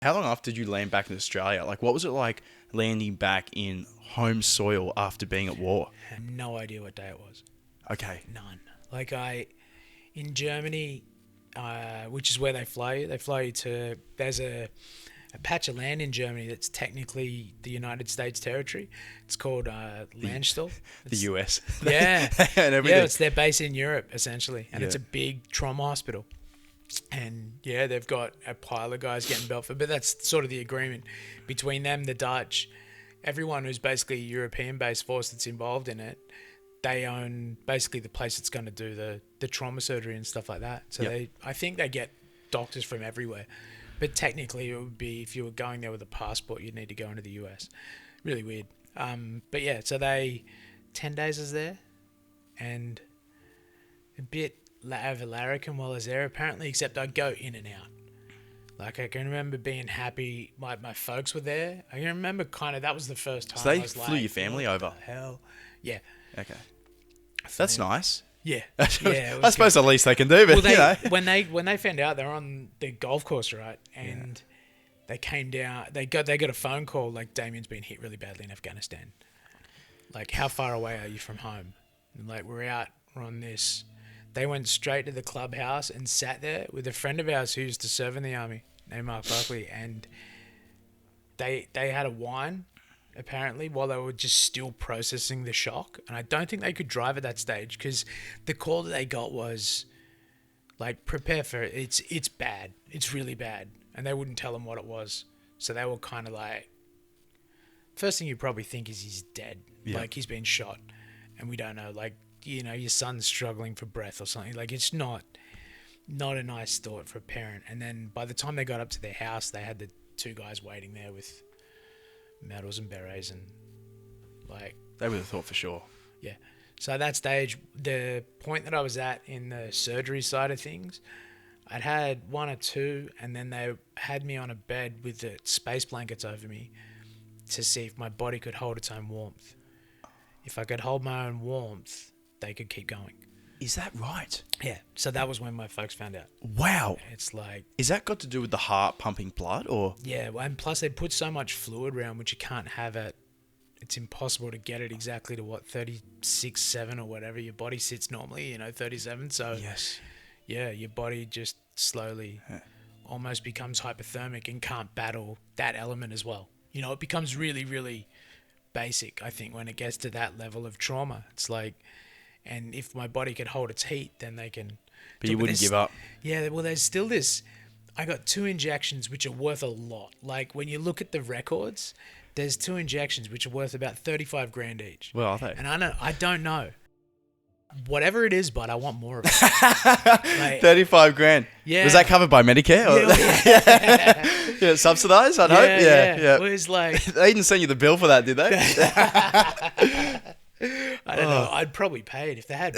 How long after did you land back in Australia? Like, what was it like landing back in home soil after being at war? I have no idea what day it was. Okay. None. Like in Germany, which is where they fly you to, there's a patch of land in Germany that's technically the United States territory. It's called Landstuhl. The US. Yeah. And everything. Yeah, it's their base in Europe, essentially. And it's a big trauma hospital. And yeah, they've got a pile of guys getting Belfort, but that's sort of the agreement between them, the Dutch, everyone who's basically a European-based force that's involved in it. They own basically the place that's going to do the trauma surgery and stuff like that. So I think they get doctors from everywhere. But technically, it would be, if you were going there with a passport, you'd need to go into the US. Really weird. But yeah, so 10 days I was there, and a bit of a larrikin while I was there, apparently, except I'd go in and out. Like, I can remember being happy. My folks were there. I can remember that was the first time So they I was flew your family over? What the hell? Yeah. Okay. That's nice. Yeah. I suppose the least they can do, but when they found out, they were on the golf course, right? And they came down. They got a phone call, like, Damien's been hit really badly in Afghanistan. Like, how far away are you from home? And like, we're on this. They went straight to the clubhouse and sat there with a friend of ours who used to serve in the army, named Mark Buckley, and they had a wine, apparently, while they were just still processing the shock. And I don't think they could drive at that stage, because the call that they got was like, prepare for it. It's bad. It's really bad. And they wouldn't tell them what it was. So they were kind of like, first thing you probably think is he's dead. Yeah. Like, he's been shot and we don't know. Like, you know, your son's struggling for breath or something. Like, it's not a nice thought for a parent. And then by the time they got up to their house, they had the two guys waiting there with medals and berets, and like, they would have thought for sure. Yeah. So at that stage, the point that I was at in the surgery side of things, I'd had one or two, and then they had me on a bed with the space blankets over me to see if my body could hold its own warmth. If I could hold my own warmth, they could keep going. Is that right? Yeah. So that was when my folks found out. Wow. It's like... Is that got to do with the heart pumping blood, or...? Yeah, and plus they put so much fluid around, which you can't have it. It's impossible to get it exactly to 36, 7 or whatever your body sits normally, 37. So yes. Yeah, your body just slowly almost becomes hypothermic and can't battle that element as well. It becomes really, really basic, I think, when it gets to that level of trauma. It's like... And if my body could hold its heat, then they can... But you wouldn't give up. Yeah, well, there's still this... I got 2 injections, which are worth a lot. Like, when you look at the records, there's 2 injections, which are worth about 35 grand each. Well, are they? And I don't know. Whatever it is, but I want more of it. Like, 35 grand. Yeah. Was that covered by Medicare? Yeah, subsidised, I'd hope? Yeah. It was like... They didn't send you the bill for that, did they? I don't know. I'd probably pay it if they had.